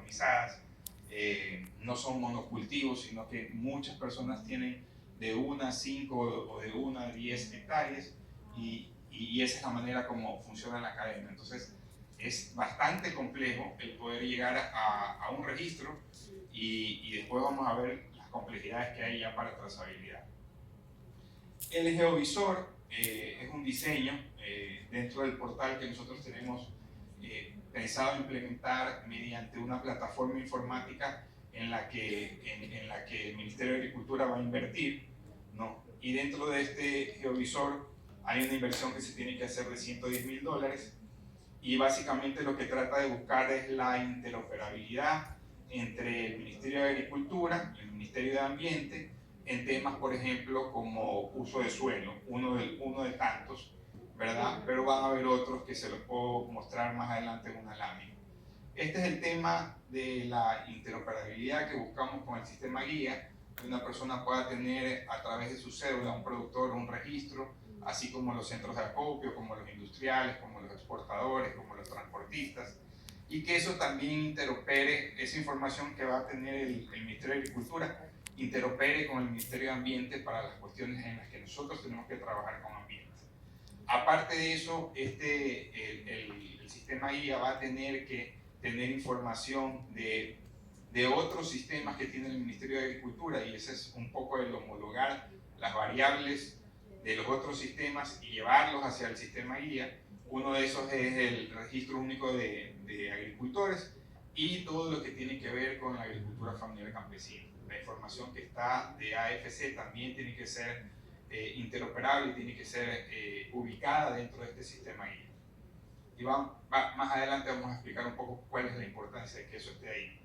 economizadas, no son monocultivos, sino que muchas personas tienen de 1 a 5 o de 1 a 10 hectáreas y esa es la manera como funciona la cadena. Entonces es bastante complejo el poder llegar a un registro y después vamos a ver las complejidades que hay ya para trazabilidad. El geovisor es un diseño dentro del portal que nosotros tenemos pensado implementar mediante una plataforma informática en la que el Ministerio de Agricultura va a invertir, ¿no? Y dentro de este geovisor hay una inversión que se tiene que hacer de $110.000 y básicamente lo que trata de buscar es la interoperabilidad entre el Ministerio de Agricultura y el Ministerio de Ambiente en temas, por ejemplo, como uso de suelo, uno de tantos, ¿verdad? Pero van a haber otros que se los puedo mostrar más adelante en una lámina. Este es el tema de la interoperabilidad que buscamos con el sistema guía, que una persona pueda tener a través de su cédula, un productor, un registro, así como los centros de acopio, como los industriales, como los exportadores, como los transportistas, y que eso también interopere, esa información que va a tener el Ministerio de Agricultura, interopere con el Ministerio de Ambiente para las cuestiones en las que nosotros tenemos que trabajar con ambiente. Aparte de eso, el sistema guía va a tener que tener información de otros sistemas que tiene el Ministerio de Agricultura, y ese es un poco el homologar las variables de los otros sistemas y llevarlos hacia el sistema guía. Uno de esos es el registro único de agricultores y todo lo que tiene que ver con la agricultura familiar campesina. La información que está de AFC también tiene que ser interoperable y tiene que ser ubicada dentro de este sistema guía. Y más adelante vamos a explicar un poco cuál es la importancia de que eso esté ahí.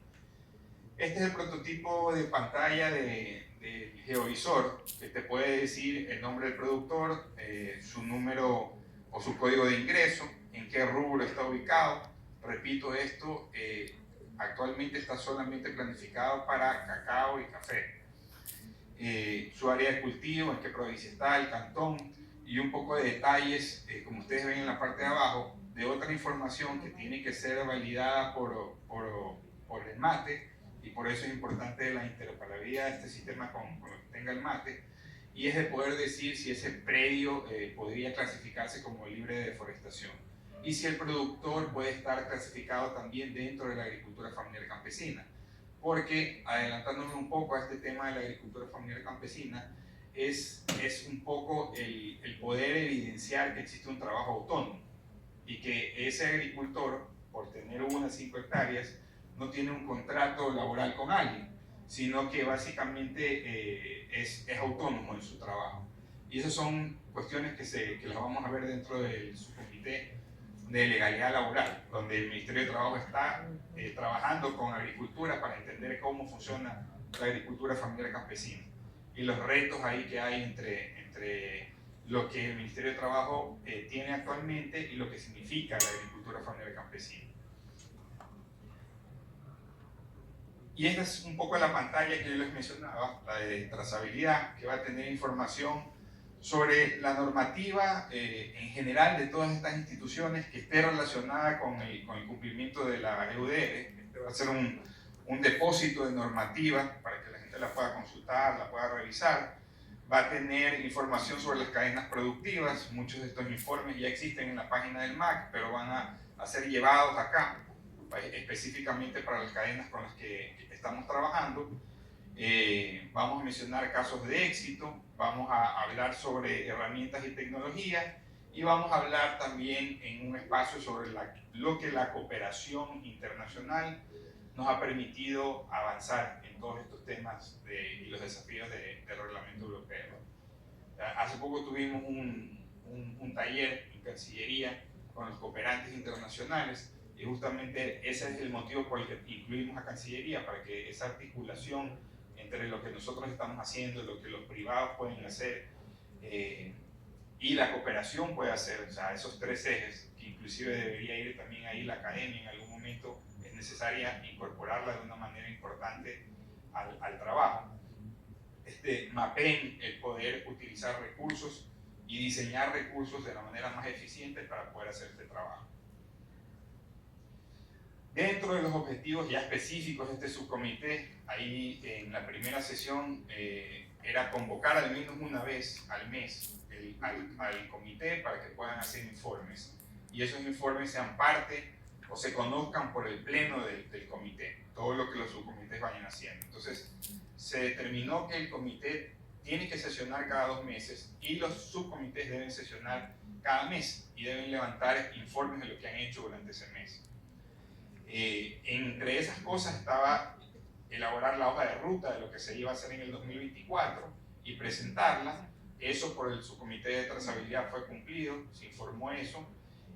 Este es el prototipo de pantalla del geovisor, que te puede decir el nombre del productor, su número o su código de ingreso, en qué rubro está ubicado. Repito, esto actualmente está solamente planificado para cacao y café. Su área de cultivo, en qué provincia está, el cantón, y un poco de detalles, como ustedes ven en la parte de abajo, de otra información que tiene que ser validada por el MATE, y por eso es importante la interoperabilidad de este sistema con lo que tenga el MATE, y es de poder decir si ese predio podría clasificarse como libre de deforestación, y si el productor puede estar clasificado también dentro de la agricultura familiar campesina. Porque, adelantándome un poco a este tema de la agricultura familiar campesina, es un poco el poder evidenciar que existe un trabajo autónomo y que ese agricultor, por tener 1 a 5 hectáreas, no tiene un contrato laboral con alguien, sino que básicamente es autónomo en su trabajo. Y esas son cuestiones que las vamos a ver dentro del subcomité de legalidad laboral, donde el Ministerio de Trabajo está trabajando con agricultura para entender cómo funciona la agricultura familiar campesina y los retos ahí que hay entre lo que el Ministerio de Trabajo tiene actualmente y lo que significa la agricultura familiar campesina. Y esta es un poco la pantalla que yo les mencionaba, la de trazabilidad, que va a tener información sobre la normativa en general de todas estas instituciones que esté relacionada con el cumplimiento de la EUDR. Este va a ser un depósito de normativa para que la gente la pueda consultar, la pueda revisar. Va a tener información sobre las cadenas productivas. Muchos de estos informes ya existen en la página del MAC, pero van a ser llevados acá específicamente para las cadenas con las que estamos trabajando. Vamos a mencionar casos de éxito, vamos a hablar sobre herramientas y tecnologías y vamos a hablar también en un espacio sobre lo que la cooperación internacional nos ha permitido avanzar en todos estos temas y los desafíos del reglamento europeo. Hace poco tuvimos un taller en Cancillería con los cooperantes internacionales y justamente ese es el motivo por el que incluimos a Cancillería, para que esa articulación entre lo que nosotros estamos haciendo, lo que los privados pueden hacer y la cooperación puede hacer, o sea, esos 3 ejes, que inclusive debería ir también ahí la academia en algún momento, es necesaria incorporarla de una manera importante al trabajo. Mapeen el poder utilizar recursos y diseñar recursos de la manera más eficiente para poder hacer este trabajo. Dentro de los objetivos ya específicos de este subcomité, ahí en la primera sesión era convocar al menos una vez al mes al comité para que puedan hacer informes. Y esos informes sean parte o se conozcan por el pleno del comité, todo lo que los subcomités vayan haciendo. Entonces, se determinó que el comité tiene que sesionar cada 2 meses y los subcomités deben sesionar cada mes y deben levantar informes de lo que han hecho durante ese mes. Entre esas cosas estaba elaborar la hoja de ruta de lo que se iba a hacer en el 2024 y presentarla. Eso por el subcomité de trazabilidad fue cumplido, se informó eso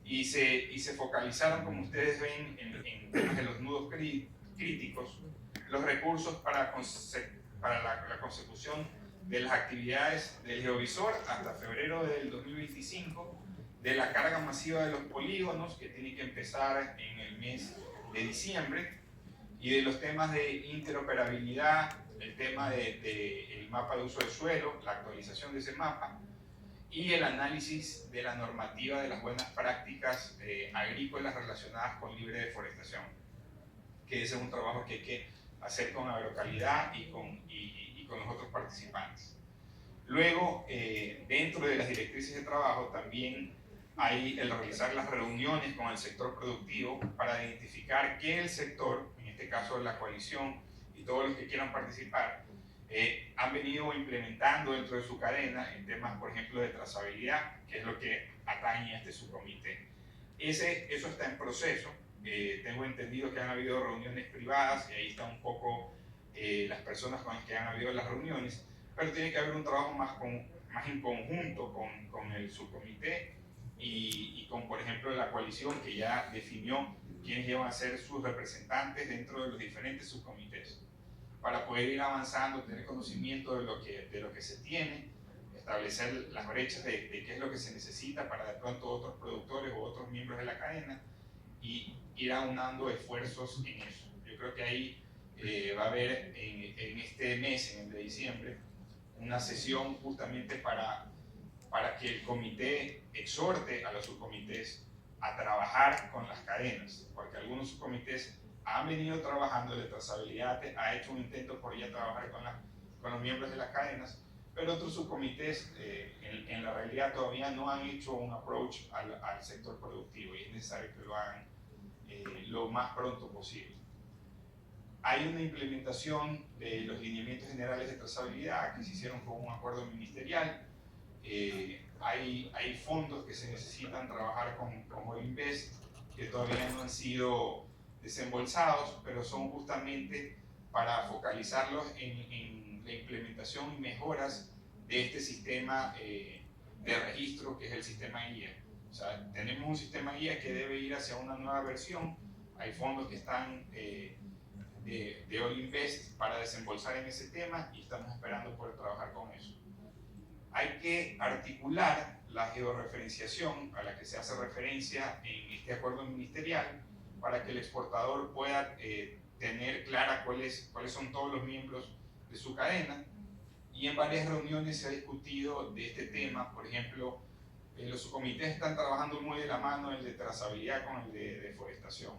y se focalizaron, como ustedes ven, en temas de los nudos críticos, los recursos para la consecución de las actividades del geovisor hasta febrero del 2025, de la carga masiva de los polígonos que tiene que empezar en el mes de diciembre, y de los temas de interoperabilidad, el tema del mapa de uso del suelo, la actualización de ese mapa, y el análisis de la normativa de las buenas prácticas agrícolas relacionadas con libre deforestación, que ese es un trabajo que hay que hacer con Agrocalidad y con los otros participantes. Luego, dentro de las directrices de trabajo también hay el realizar las reuniones con el sector productivo para identificar que el sector, en este caso la coalición y todos los que quieran participar, han venido implementando dentro de su cadena en temas, por ejemplo, de trazabilidad, que es lo que atañe a este subcomité. Eso está en proceso. Tengo entendido que han habido reuniones privadas y ahí está un poco las personas con las que han habido las reuniones, pero tiene que haber un trabajo más en conjunto con el subcomité y con, por ejemplo, la coalición que ya definió quiénes iban a ser sus representantes dentro de los diferentes subcomités, para poder ir avanzando, tener conocimiento de lo que se tiene, establecer las brechas de qué es lo que se necesita para de pronto otros productores o otros miembros de la cadena y ir aunando esfuerzos en eso. Yo creo que ahí va a haber en este mes, en el de diciembre, una sesión justamente para que el comité exhorte a los subcomités a trabajar con las cadenas, porque algunos subcomités han venido trabajando de trazabilidad, ha hecho un intento por ya trabajar con los miembros de las cadenas, pero otros subcomités en la realidad todavía no han hecho un approach al sector productivo y es necesario que lo hagan lo más pronto posible. Hay una implementación de los lineamientos generales de trazabilidad que se hicieron con un acuerdo ministerial. Hay fondos que se necesitan trabajar con Olinvest que todavía no han sido desembolsados, pero son justamente para focalizarlos en la implementación y mejoras de este sistema de registro que es el sistema guía. O sea, tenemos un sistema guía que debe ir hacia una nueva versión. Hay fondos que están de Olinvest para desembolsar en ese tema y estamos esperando poder trabajar con eso. Hay que articular la georreferenciación a la que se hace referencia en este acuerdo ministerial para que el exportador pueda tener clara cuáles son todos los miembros de su cadena, y en varias reuniones se ha discutido de este tema. Por ejemplo, los subcomités están trabajando muy de la mano el de trazabilidad con el de deforestación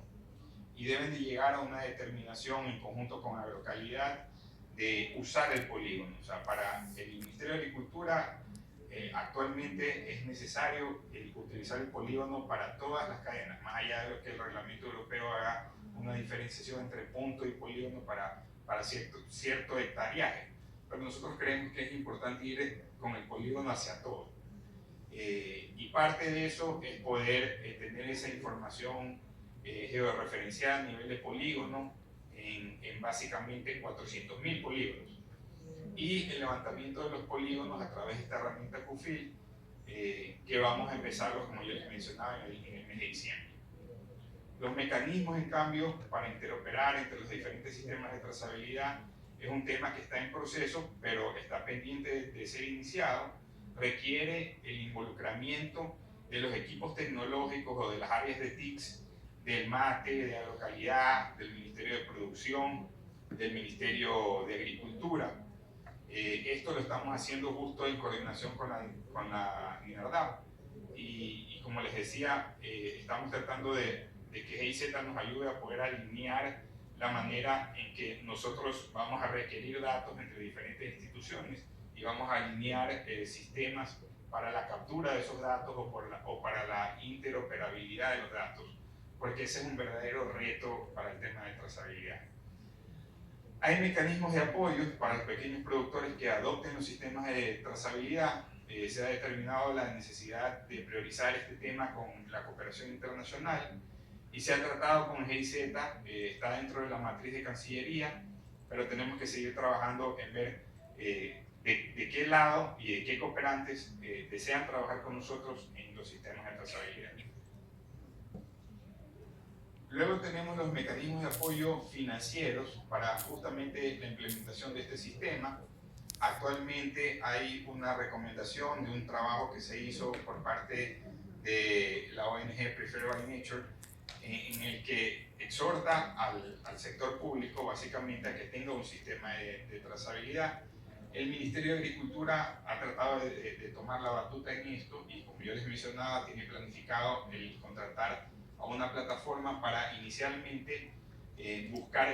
y deben de llegar a una determinación en conjunto con Agrocalidad de usar el polígono. O sea, para el Ministerio de Agricultura actualmente es necesario utilizar el polígono para todas las cadenas, más allá de lo que el reglamento europeo haga una diferenciación entre punto y polígono para cierto hectareaje. Pero nosotros creemos que es importante ir con el polígono hacia todo. Y parte de eso es poder tener esa información georreferenciada a nivel de polígono en básicamente 400.000 polígonos. Y el levantamiento de los polígonos a través de esta herramienta QFIL, que vamos a empezarlo, como yo les mencionaba, en el mes de diciembre. Los mecanismos, en cambio, para interoperar entre los diferentes sistemas de trazabilidad es un tema que está en proceso, pero está pendiente de ser iniciado. Requiere el involucramiento de los equipos tecnológicos o de las áreas de TICS, del MATE, de Agrocalidad, del Ministerio de Producción, del Ministerio de Agricultura. Esto lo estamos haciendo justo en coordinación con la INARDAP. Y como les decía, estamos tratando de de que GIZ nos ayude a poder alinear la manera en que nosotros vamos a requerir datos entre diferentes instituciones y vamos a alinear sistemas para la captura de esos datos o para la interoperabilidad de los datos, porque ese es un verdadero reto para el tema de trazabilidad. Hay mecanismos de apoyo para los pequeños productores que adopten los sistemas de trazabilidad. Se ha determinado la necesidad de priorizar este tema con la cooperación internacional y se ha tratado con GIZ, está dentro de la matriz de Cancillería, pero tenemos que seguir trabajando en ver de qué lado y de qué cooperantes desean trabajar con nosotros en los sistemas de trazabilidad. Luego tenemos los mecanismos de apoyo financieros para justamente la implementación de este sistema. Actualmente hay una recomendación de un trabajo que se hizo por parte de la ONG Preferred by Nature, en el que exhorta al sector público básicamente a que tenga un sistema de trazabilidad. El Ministerio de Agricultura ha tratado de tomar la batuta en esto y, como yo les mencionaba, tiene planificado el contratar a una plataforma para inicialmente buscar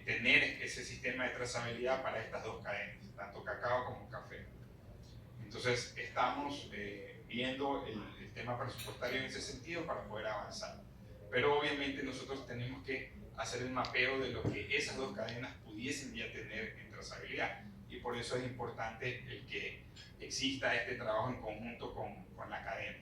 tener ese sistema de trazabilidad para estas dos cadenas, tanto cacao como café. Entonces estamos viendo el tema presupuestario en ese sentido para poder avanzar. Pero obviamente nosotros tenemos que hacer el mapeo de lo que esas dos cadenas pudiesen ya tener en trazabilidad. Y por eso es importante el que exista este trabajo en conjunto con la cadena.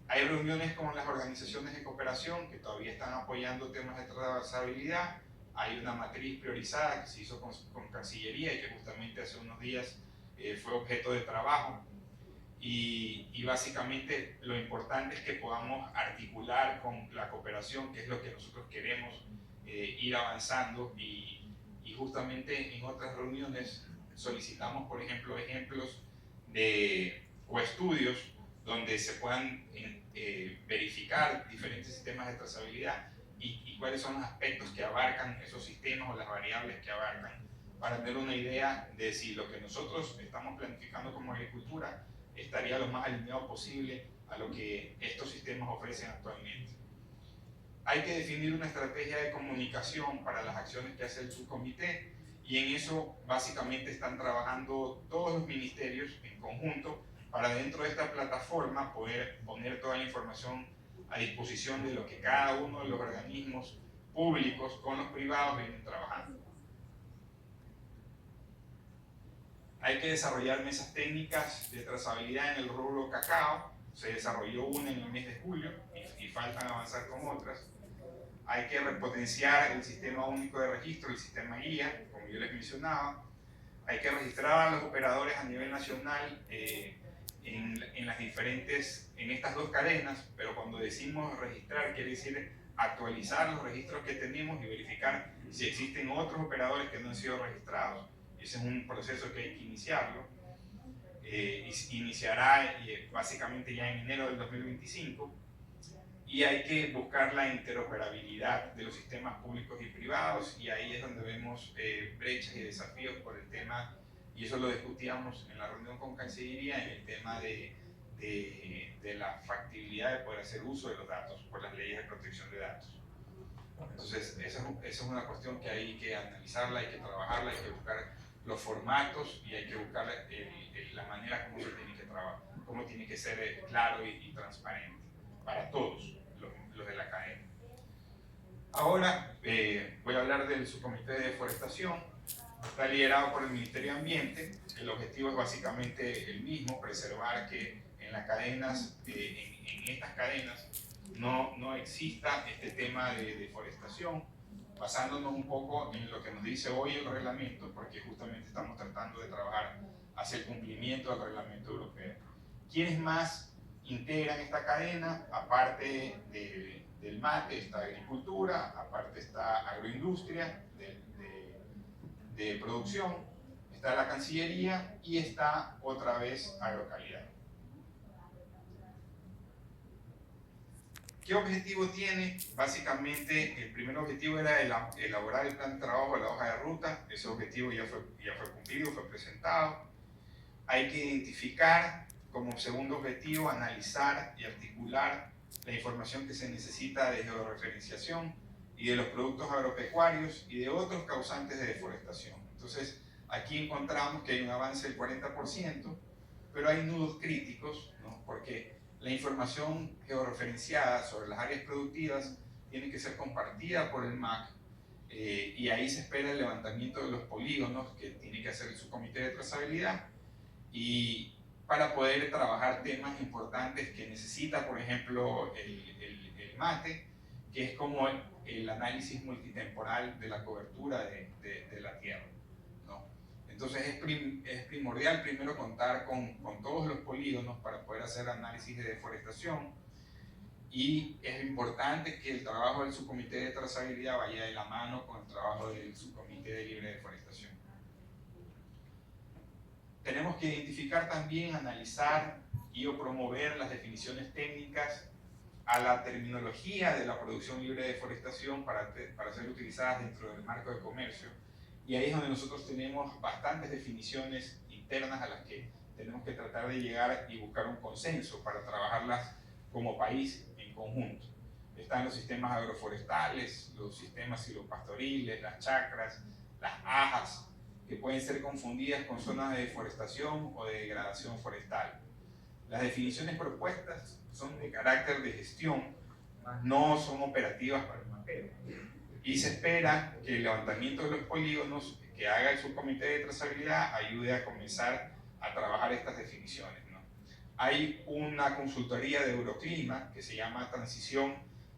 Hay reuniones con las organizaciones de cooperación que todavía están apoyando temas de trazabilidad. Hay una matriz priorizada que se hizo con Cancillería y que justamente hace unos días fue objeto de trabajo. Y básicamente lo importante es que podamos articular con la cooperación, que es lo que nosotros queremos ir avanzando, y justamente en otras reuniones solicitamos, por ejemplo, ejemplos o estudios donde se puedan verificar diferentes sistemas de trazabilidad y cuáles son los aspectos que abarcan esos sistemas o las variables que abarcan, para tener una idea de si lo que nosotros estamos planificando como agricultura estaría lo más alineado posible a lo que estos sistemas ofrecen actualmente. Hay que definir una estrategia de comunicación para las acciones que hace el subcomité, y en eso básicamente están trabajando todos los ministerios en conjunto para, dentro de esta plataforma, poder poner toda la información a disposición de lo que cada uno de los organismos públicos con los privados vienen trabajando. Hay que desarrollar mesas técnicas de trazabilidad en el rubro cacao. Se desarrolló una en el mes de julio y faltan avanzar con otras. Hay que repotenciar el sistema único de registro, el sistema guía, como yo les mencionaba. Hay que registrar a los operadores a nivel nacional en estas dos cadenas, pero cuando decimos registrar quiere decir actualizar los registros que tenemos y verificar si existen otros operadores que no han sido registrados. Ese es un proceso que hay que iniciarlo. Iniciará básicamente ya en enero del 2025. Y hay que buscar la interoperabilidad de los sistemas públicos y privados, y ahí es donde vemos brechas y desafíos por el tema, y eso lo discutíamos en la reunión con Cancillería, en el tema de la factibilidad de poder hacer uso de los datos por las leyes de protección de datos. Entonces esa es una cuestión que hay que analizarla, hay que trabajarla, hay que buscar los formatos y hay que buscar la manera como se tiene que trabajar, cómo tiene que ser claro y transparente para todos los de la cadena. Ahora voy a hablar del subcomité de deforestación. Está liderado por el Ministerio de Ambiente. El objetivo es básicamente el mismo: preservar que en las cadenas, en estas cadenas no exista este tema de deforestación, basándonos un poco en lo que nos dice hoy el reglamento, porque justamente estamos tratando de trabajar hacia el cumplimiento del reglamento europeo. ¿Quiénes más integran esta cadena? Aparte del mate está agricultura, aparte está agroindustria de producción, está la Cancillería y está otra vez agrocalidad. ¿Qué objetivo tiene? Básicamente el primer objetivo era elaborar el plan de trabajo, la hoja de ruta. Ese objetivo ya fue cumplido, fue presentado. Hay que identificar como segundo objetivo, analizar y articular la información que se necesita de georreferenciación y de los productos agropecuarios y de otros causantes de deforestación. Entonces, aquí encontramos que hay un avance del 40%, pero hay nudos críticos, ¿no? Porque la información georreferenciada sobre las áreas productivas tiene que ser compartida por el MAC, y ahí se espera el levantamiento de los polígonos que tiene que hacer el subcomité de trazabilidad, y para poder trabajar temas importantes que necesita, por ejemplo, el MATE, que es como el análisis multitemporal de la cobertura de la tierra, ¿no? Entonces es primordial primero contar con todos los polígonos para poder hacer análisis de deforestación, y es importante que el trabajo del subcomité de trazabilidad vaya de la mano con el trabajo del subcomité de libre deforestación. Tenemos que identificar también, analizar y o promover las definiciones técnicas a la terminología de la producción libre de deforestación para ser utilizadas dentro del marco de comercio, y ahí es donde nosotros tenemos bastantes definiciones internas a las que tenemos que tratar de llegar y buscar un consenso para trabajarlas como país en conjunto. Están los sistemas agroforestales, los sistemas silvopastoriles, las chacras, las ajas, que pueden ser confundidas con zonas de deforestación o de degradación forestal. Las definiciones propuestas son de carácter de gestión, no son operativas para el mapeo. Y se espera que el levantamiento de los polígonos que haga el subcomité de trazabilidad ayude a comenzar a trabajar estas definiciones, ¿no? Hay una consultoría de Euroclima que se llama Transición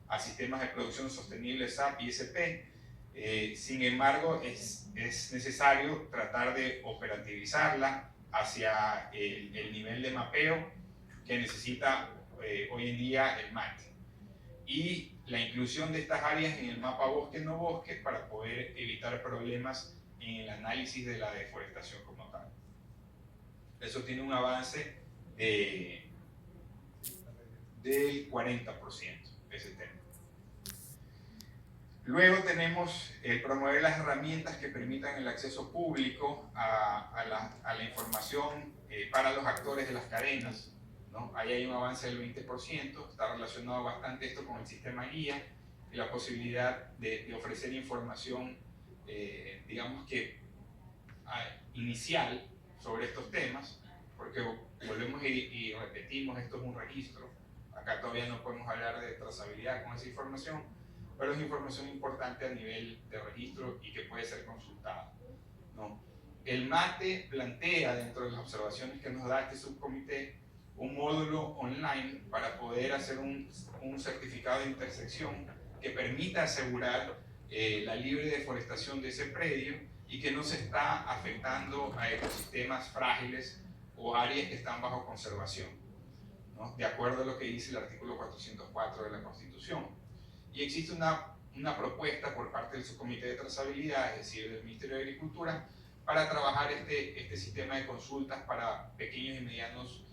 a Sistemas de Producción Sostenible SAP y SP. Sin embargo, es necesario tratar de operativizarla hacia el nivel de mapeo que necesita hoy en día el MAT, y la inclusión de estas áreas en el mapa bosque no bosque para poder evitar problemas en el análisis de la deforestación como tal. Eso tiene un avance del 40%, ese tema. Luego tenemos el promover las herramientas que permitan el acceso público a la información para los actores de las cadenas, ¿no? Ahí hay un avance del 20%, está relacionado bastante esto con el sistema guía y la posibilidad de ofrecer información, digamos que inicial sobre estos temas, porque volvemos y repetimos, esto es un registro, acá todavía no podemos hablar de trazabilidad con esa información, pero es información importante a nivel de registro y que puede ser consultada, ¿no? El MATE plantea, dentro de las observaciones que nos da este subcomité, un módulo online para poder hacer un certificado de intersección que permita asegurar la libre deforestación de ese predio y que no se está afectando a ecosistemas frágiles o áreas que están bajo conservación, ¿no? De acuerdo a lo que dice el artículo 404 de la Constitución. Y existe una propuesta por parte del subcomité de trazabilidad, es decir, del Ministerio de Agricultura, para trabajar este sistema de consultas para pequeños y medianos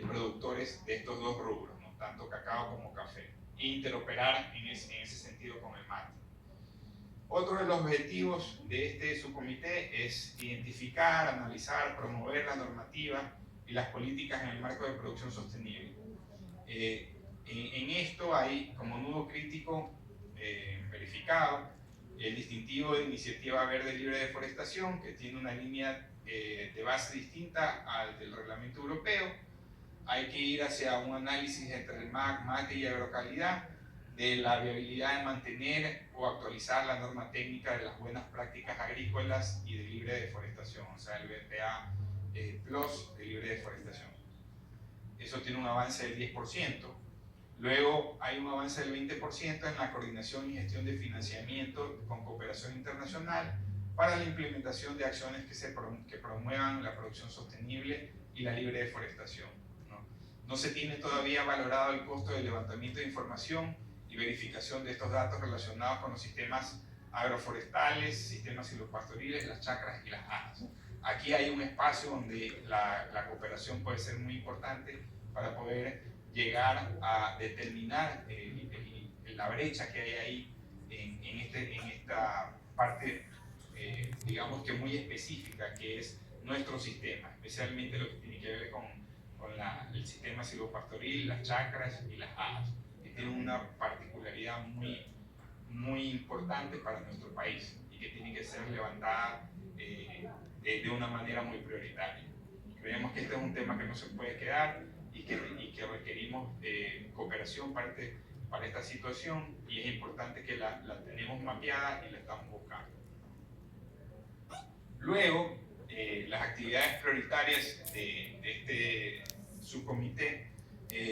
productores de estos dos rubros, ¿no? Tanto cacao como café, e interoperar en ese sentido con el MAT. Otro de los objetivos de este subcomité es identificar, analizar, promover la normativa y las políticas en el marco de producción sostenible. En esto hay como nudo crítico verificado el distintivo de Iniciativa Verde Libre de Deforestación, que tiene una línea de base distinta al del reglamento europeo. Hay que ir hacia un análisis entre el MAC, MATE y agrocalidad de la viabilidad de mantener o actualizar la norma técnica de las buenas prácticas agrícolas y de libre deforestación, o sea, el BPA Plus de libre deforestación. Eso tiene un avance del 10%. Luego hay un avance del 20% en la coordinación y gestión de financiamiento con cooperación internacional para la implementación de acciones que promuevan la producción sostenible y la libre deforestación. No se tiene todavía valorado el costo del levantamiento de información y verificación de estos datos relacionados con los sistemas agroforestales, sistemas silvopastoriles, las chacras y las ajas. Aquí hay un espacio donde la cooperación puede ser muy importante para poder llegar a determinar la brecha que hay ahí en esta parte, digamos que muy específica, que es nuestro sistema, especialmente lo que tiene que ver con el sistema silvopastoril, las chacras y las ajas. tiene una particularidad muy importante para nuestro país y que tiene que ser levantada de una manera muy prioritaria. Creemos que este es un tema que no se puede quedar y que requerimos cooperación para esta situación, y es importante que la tenemos mapeada y la estamos buscando. Luego, las actividades prioritarias de este subcomité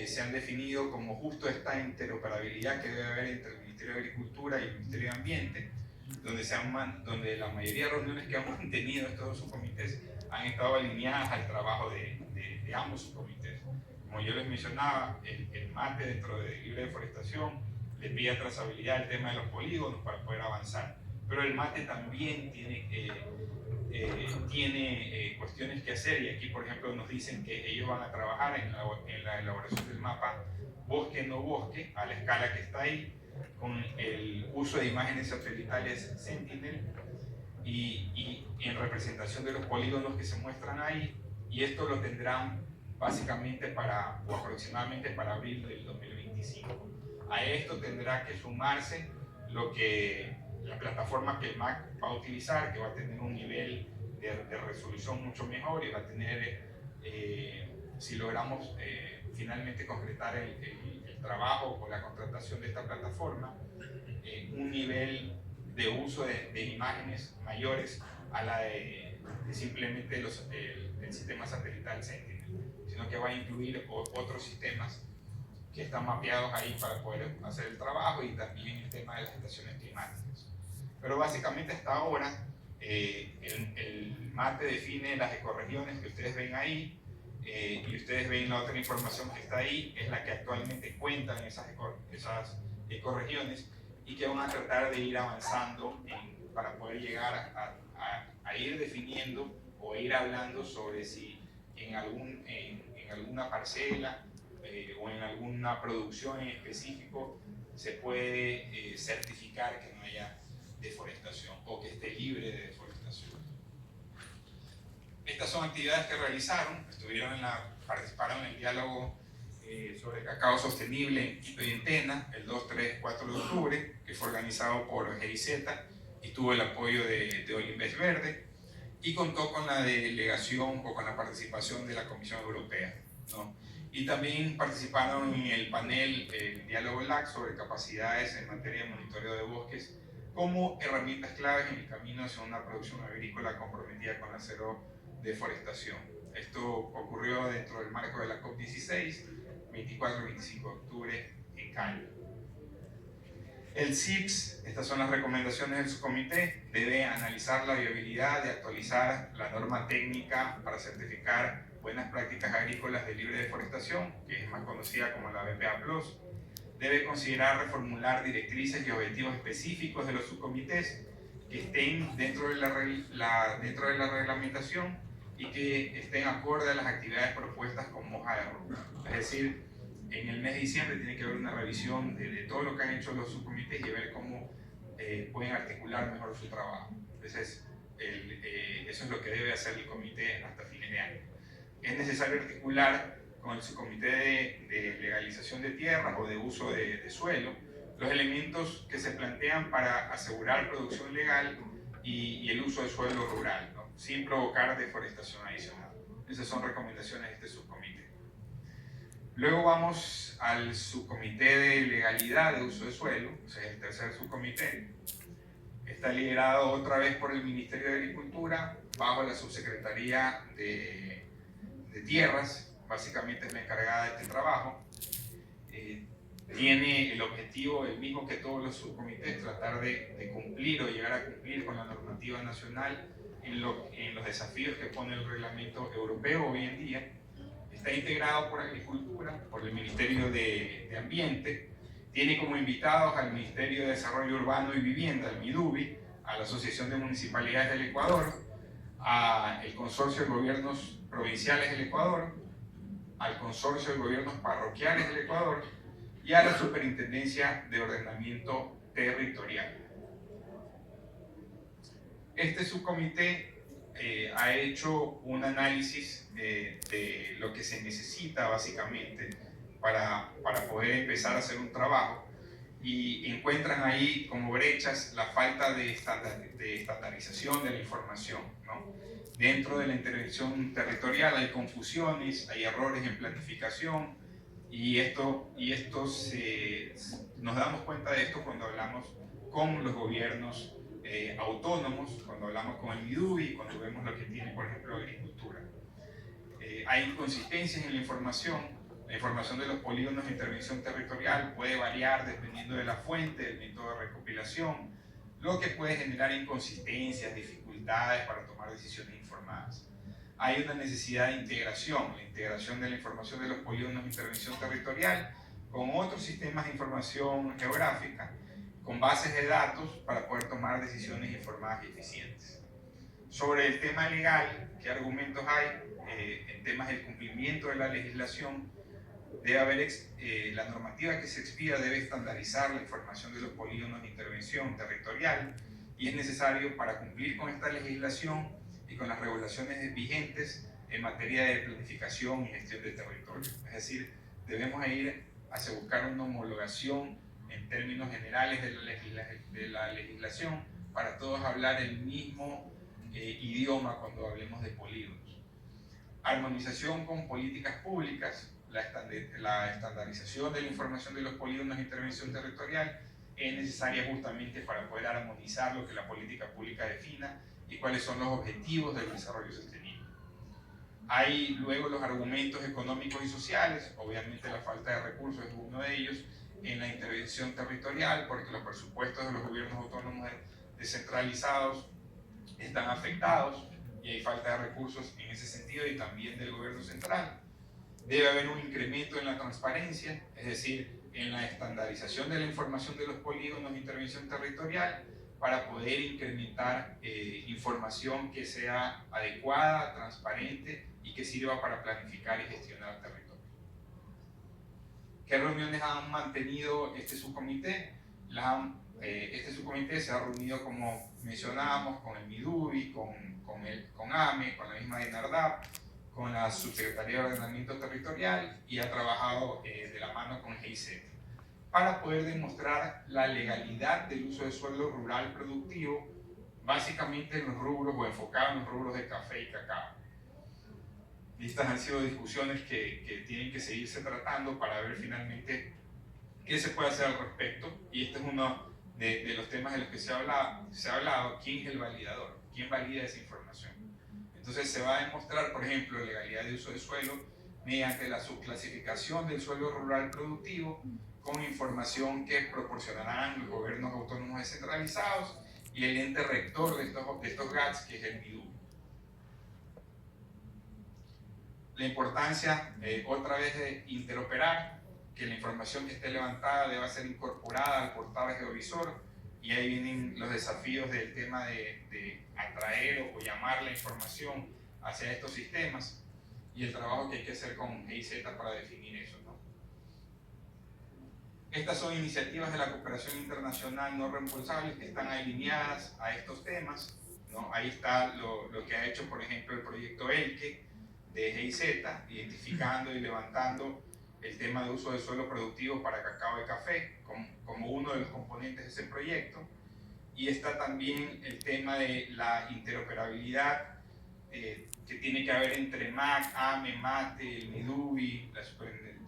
se han definido como justo esta interoperabilidad que debe haber entre el Ministerio de Agricultura y el Ministerio de Ambiente, donde la mayoría de reuniones que hemos tenido estos dos subcomités han estado alineadas al trabajo de ambos subcomités. Como yo les mencionaba, el MATE dentro de Libre Deforestación le pide trazabilidad al tema de los polígonos para poder avanzar, pero el MATE también tiene cuestiones que hacer, y aquí por ejemplo nos dicen que ellos van a trabajar en la elaboración del mapa bosque no bosque a la escala que está ahí, con el uso de imágenes satelitales Sentinel y en representación de los polígonos que se muestran ahí, y esto lo tendrán básicamente aproximadamente para abril del 2025. A esto tendrá que sumarse la plataforma que el MAC va a utilizar, que va a tener un nivel de resolución mucho mejor y va a tener, si logramos finalmente concretar el trabajo con la contratación de esta plataforma, un nivel de uso de imágenes mayores a la de simplemente el sistema satelital Sentinel, sino que va a incluir otros sistemas que están mapeados ahí para poder hacer el trabajo, y también el tema de las estaciones climáticas. Pero básicamente hasta ahora el MATE define las ecorregiones que ustedes ven ahí, y ustedes ven la otra información que está ahí, es la que actualmente cuentan esas ecorregiones, y que van a tratar de ir avanzando para poder llegar a ir definiendo o ir hablando sobre si en alguna parcela o en alguna producción en específico se puede certificar que no haya deforestación o que esté libre de deforestación. Estas son actividades que realizaron, participaron en el diálogo sobre cacao sostenible en Quito y en Tena el 2, 3, 4 de octubre, que fue organizado por GIZ y tuvo el apoyo de Olimpes Verde, y contó con la delegación o con la participación de la Comisión Europea, ¿no? Y también participaron en el panel Diálogo LAC sobre capacidades en materia de monitoreo de bosques como herramientas claves en el camino hacia una producción agrícola comprometida con la cero deforestación. Esto ocurrió dentro del marco de la COP16, 24 y 25 de octubre en Cali. El CIPS, estas son las recomendaciones del subcomité, debe analizar la viabilidad de actualizar la norma técnica para certificar buenas prácticas agrícolas de libre deforestación, que es más conocida como la BPA+. Debe considerar reformular directrices y objetivos específicos de los subcomités que estén dentro de la reglamentación y que estén acorde a las actividades propuestas como hoja de ruta. Es decir, en el mes de diciembre tiene que haber una revisión de todo lo que han hecho los subcomités y ver cómo pueden articular mejor su trabajo. Entonces, eso es lo que debe hacer el comité hasta fines de año. Es necesario articular con el subcomité de legalización de tierras o de uso de suelo los elementos que se plantean para asegurar producción legal y el uso de suelo rural, ¿no?, sin provocar deforestación adicional. Esas son recomendaciones de este subcomité. Luego vamos al subcomité de legalidad de uso de suelo, o sea, el tercer subcomité. Está liderado otra vez por el Ministerio de Agricultura, bajo la Subsecretaría de Tierras, básicamente es la encargada de este trabajo. Tiene el objetivo, el mismo que todos los subcomités, tratar de cumplir o llegar a cumplir con la normativa nacional en los desafíos que pone el reglamento europeo hoy en día. Está integrado por Agricultura, por el Ministerio de Ambiente, tiene como invitados al Ministerio de Desarrollo Urbano y Vivienda, el MIDUBI, a la Asociación de Municipalidades del Ecuador, al Consorcio de Gobiernos Provinciales del Ecuador, al Consorcio de Gobiernos Parroquiales del Ecuador y a la Superintendencia de Ordenamiento Territorial. Este subcomité ha hecho un análisis de lo que se necesita básicamente para poder empezar a hacer un trabajo, y encuentran ahí como brechas la falta de estandarización de la información, ¿no? Dentro de la intervención territorial hay confusiones, hay errores en planificación, y nos damos cuenta de esto cuando hablamos con los gobiernos autónomos, cuando hablamos con el MIDUBI, cuando vemos lo que tiene, por ejemplo, agricultura. Hay inconsistencias en la información. La información de los polígonos de intervención territorial puede variar dependiendo de la fuente, del método de recopilación, lo que puede generar inconsistencias, dificultades para tomar decisiones informadas. Hay una necesidad de integración, la integración de la información de los polígonos de intervención territorial con otros sistemas de información geográfica, con bases de datos para poder tomar decisiones informadas y eficientes. Sobre el tema legal, ¿qué argumentos hay? En temas del cumplimiento de la legislación, debe haber, la normativa que se expida debe estandarizar la información de los polígonos de intervención territorial, y es necesario, para cumplir con esta legislación y con las regulaciones vigentes en materia de planificación y gestión de territorio. Es decir, debemos ir hacia buscar una homologación en términos generales de la legislación para todos hablar el mismo idioma cuando hablemos de polígonos. Armonización con políticas públicas. La estandarización de la información de los polígonos de intervención territorial es necesaria justamente para poder armonizar lo que la política pública defina y cuáles son los objetivos del desarrollo sostenible. Hay luego los argumentos económicos y sociales. Obviamente la falta de recursos es uno de ellos en la intervención territorial, porque los presupuestos de los gobiernos autónomos descentralizados están afectados y hay falta de recursos en ese sentido, y también del gobierno central. Debe haber un incremento en la transparencia, es decir, en la estandarización de la información de los polígonos de intervención territorial, para poder incrementar información que sea adecuada, transparente y que sirva para planificar y gestionar territorio. ¿Qué reuniones han mantenido este subcomité? Este subcomité se ha reunido, como mencionábamos, con el MIDUBI, con AME, con la misma DINARDAP, con la Subsecretaría de Ordenamiento Territorial, y ha trabajado de la mano con GIZ para poder demostrar la legalidad del uso de suelo rural productivo, básicamente en los rubros o enfocado en los rubros de café y cacao. Estas han sido discusiones que tienen que seguirse tratando para ver finalmente qué se puede hacer al respecto, y este es uno de los temas de los que se ha hablado: ¿quién es el validador? ¿Quién valida esa información? Entonces se va a demostrar, por ejemplo, legalidad de uso de suelo mediante la subclasificación del suelo rural productivo con información que proporcionarán los gobiernos autónomos descentralizados y el ente rector de estos GATS, que es el MIDUBI. La importancia, otra vez, de interoperar, que la información que esté levantada deba ser incorporada al portal geovisor, y ahí vienen los desafíos del tema de atraer o llamar la información hacia estos sistemas, y el trabajo que hay que hacer con GIZ para definir eso, ¿no? Estas son iniciativas de la cooperación internacional no reembolsables que están alineadas a estos temas, ¿no? Ahí está lo que ha hecho, por ejemplo, el proyecto ELQE de GIZ, identificando y levantando el tema de uso de suelo productivo para cacao y café como uno de los componentes de ese proyecto. Y está también el tema de la interoperabilidad que tiene que haber entre MAC, AME, MATE, el MIDUBI,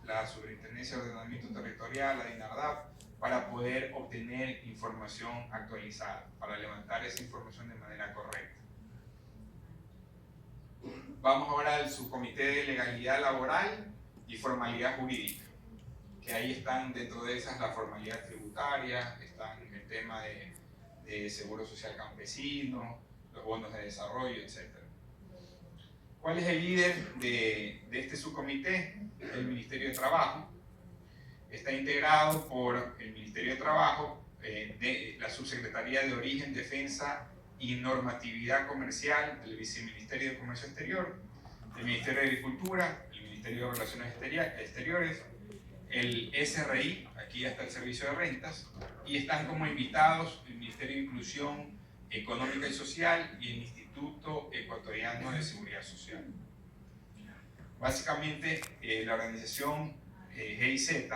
la Superintendencia de Ordenamiento Territorial, la DINARDAP, para poder obtener información actualizada, para levantar esa información de manera correcta. Vamos ahora al subcomité de legalidad laboral y formalidad jurídica, que ahí están, dentro de esas, la formalidad tributaria, están el tema de seguro social campesino, los bonos de desarrollo, etc. ¿Cuál es el líder de este subcomité? El Ministerio de Trabajo. Está integrado por el Ministerio de Trabajo, de la Subsecretaría de Origen, Defensa y Normatividad Comercial del Viceministerio de Comercio Exterior, el Ministerio de Agricultura, el Ministerio de Relaciones Exteriores, el SRI, aquí está el Servicio de Rentas, y están como invitados el Ministerio de Inclusión Económica y Social y el Instituto Ecuatoriano de Seguridad Social. Básicamente, la organización GIZ,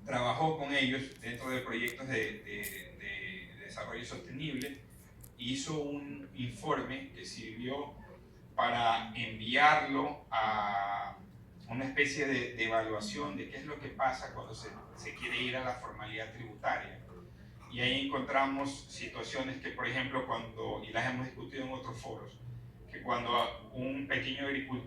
trabajó con ellos dentro de proyectos de desarrollo sostenible, hizo un informe que sirvió para enviarlo a una especie de evaluación de qué es lo que pasa cuando se quiere ir a la formalidad tributaria. Y ahí encontramos situaciones que, por ejemplo, y las hemos discutido en otros foros, que cuando un pequeño agricultor